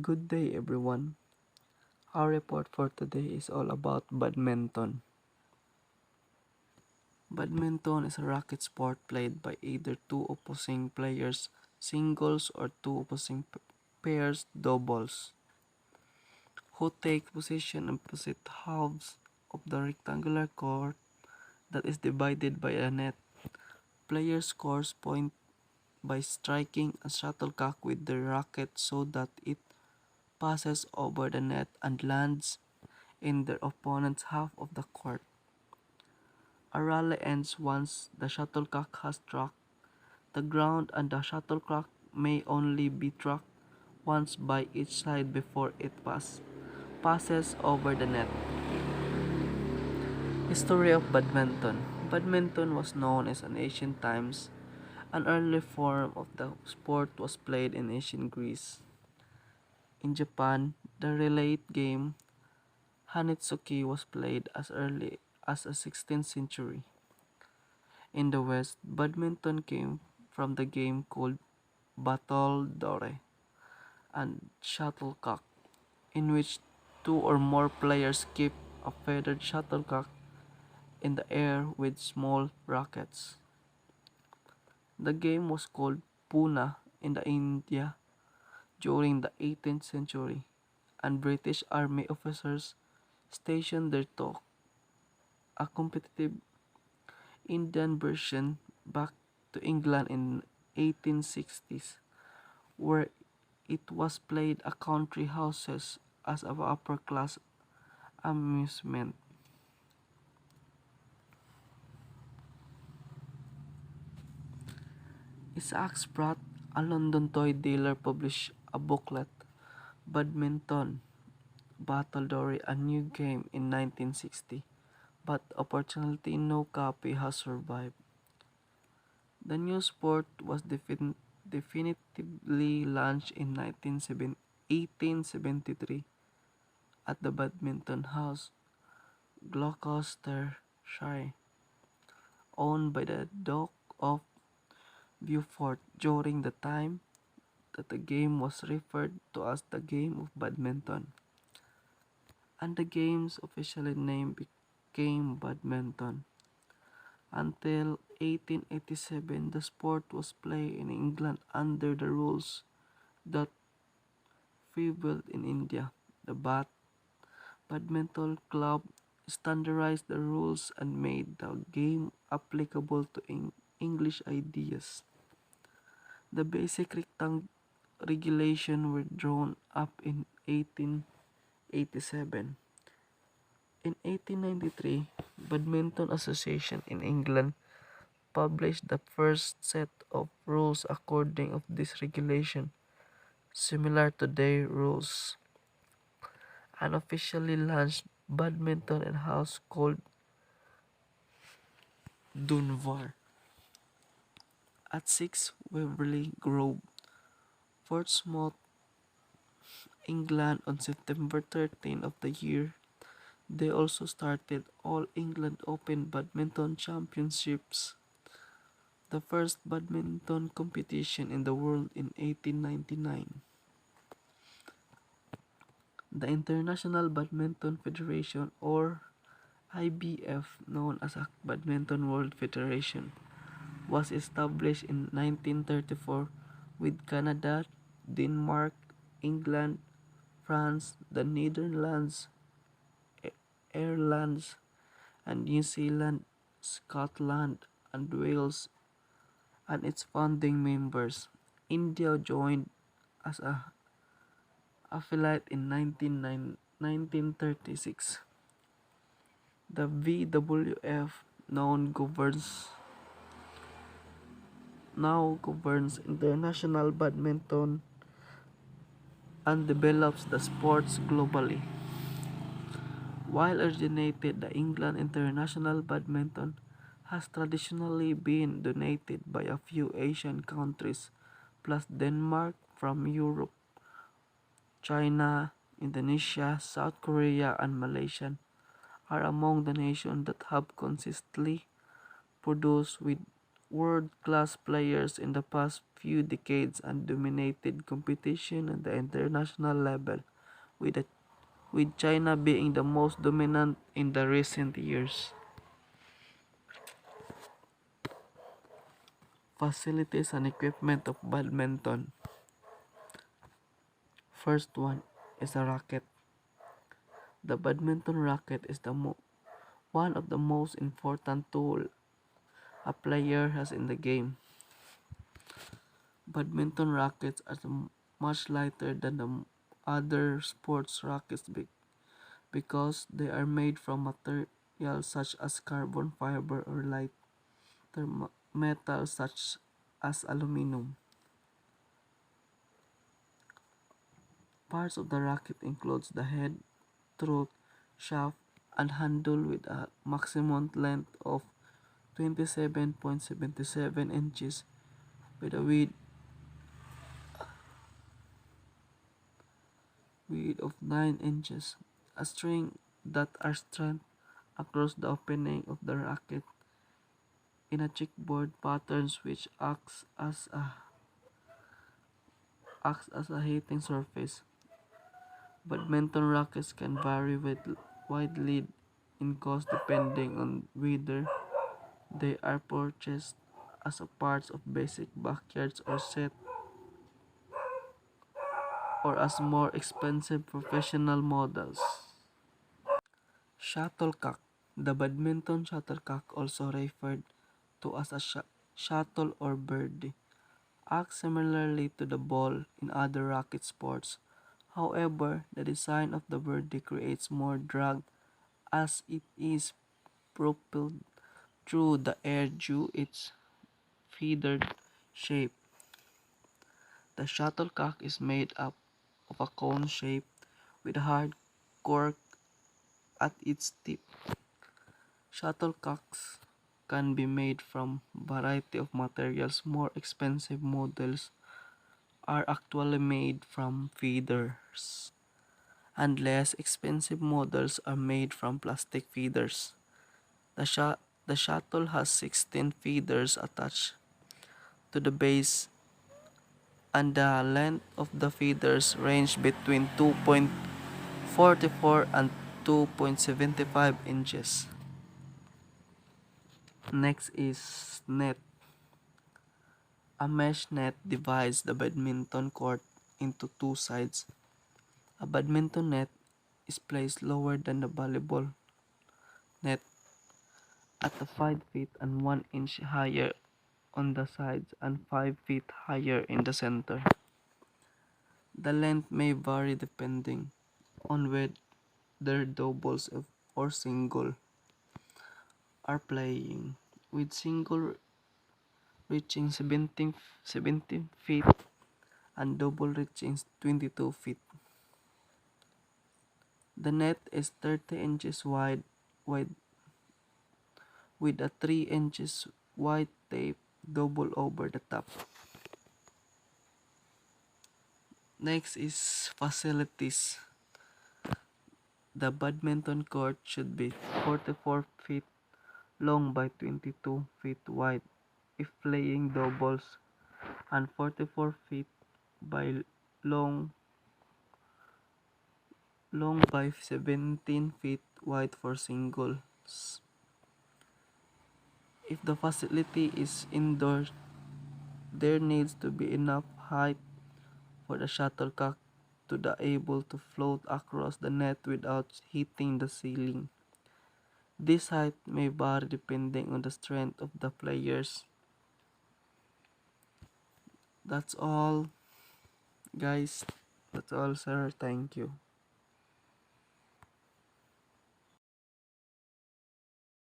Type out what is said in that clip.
Good day, everyone. Our report for today is all about badminton. Badminton is a racket sport played by either two opposing players singles or two opposing pairs doubles, who take position on opposite halves of the rectangular court that is divided by a net. Players scores point by striking a shuttlecock with the racket so that it passes over the net and lands in their opponent's half of the court. A rally ends once the shuttlecock has struck the ground, and the shuttlecock may only be struck once by each side before it passes over the net. History of badminton. Badminton was known as in ancient times. An early form of the sport was played in ancient Greece. In Japan, the relate game Hanetsuki was played as early as the 16th century. In the West, badminton came from the game called battledore and shuttlecock, in which two or more players keep a feathered shuttlecock in the air with small rackets. The game was called Puna in the India during the 18th century, and British Army officers stationed there to a competitive Indian version back to England in 1860s, where it was played at country houses as an upper class amusement. Isaac Spratt, a London toy dealer, published a booklet, Badminton Battledore, a new game, in 1960, but unfortunately no copy has survived. The new sport was definitively launched in 1873 at the Badminton House, Gloucestershire, owned by the Duke of Beaufort. During the time that the game was referred to as the game of badminton, and the game's official name became badminton. Until 1887, the sport was played in England under the rules that prevailed in India. The Badminton Club standardized the rules and made the game applicable to English ideas. The basic regulation were drawn up in 1887. In 1893, Badminton Association in England published the first set of rules according of this regulation, similar to their rules, and officially launched badminton in a house called Dunbar at 6 Waverley Grove, Portsmouth, England on September 13 of the year. They also started All England Open Badminton Championships, the first badminton competition in the world, in 1899. The International Badminton Federation, or IBF, known as a Badminton World Federation, was established in 1934 with Canada, Denmark, England, France, the Netherlands, Ireland, and New Zealand, Scotland, and Wales and its founding members. India joined as a affiliate in 1936. The WWF now governs international badminton and develops the sports globally. While originated, the England International Badminton has traditionally been dominated by a few Asian countries, plus Denmark. From Europe, China, Indonesia, South Korea, and Malaysia are among the nations that have consistently produced world-class players in the past few decades and dominated competition at the international level, with, the, with China being the most dominant in the recent years. Facilities and equipment of badminton. First one is a racket. The badminton racket is one of the most important tools a player has in the game. Badminton rackets are much lighter than the other sports rackets because they are made from materials such as carbon fiber or lighter metals such as aluminum. Parts of the racket includes the head, throat, shaft, and handle with a maximum length of 27.77 inches with a width of 9 inches. A string that are strung across the opening of the racket in a checkerboard pattern which acts as a heating surface. Badminton rackets can vary widely in cost depending on whether they are purchased as a part of basic backyards or set or as more expensive professional models. Shuttlecock. The badminton shuttlecock, also referred to as a shuttle or birdie, acts similarly to the ball in other racket sports. However, the design of the birdie creates more drag as it is propelled through the air due its feathered shape. The shuttlecock is made up of a cone shape with a hard cork at its tip. Shuttlecocks can be made from variety of materials. More expensive models are actually made from feathers, and less expensive models are made from plastic feathers. The shuttle has 16 feathers attached to the base, and the length of the feathers range between 2.44 and 2.75 inches. Next is net. A mesh net divides the badminton court into two sides. A badminton net is placed lower than the volleyball net at 5 feet and 1 inch higher on the sides and 5 feet higher in the center. The length may vary depending on whether doubles or single are playing, with single reaching 17 feet and double reaching 22 feet. The net is 30 inches wide with a 3 inches wide tape double over the top. Next is facilities. The badminton court should be 44 feet long by 22 feet wide if playing doubles and 44 feet by long by 17 feet wide for singles. If the facility is indoors, there needs to be enough height for the shuttlecock to be able to float across the net without hitting the ceiling. This height may vary depending on the strength of the players. That's all, guys. That's all, sir. Thank you.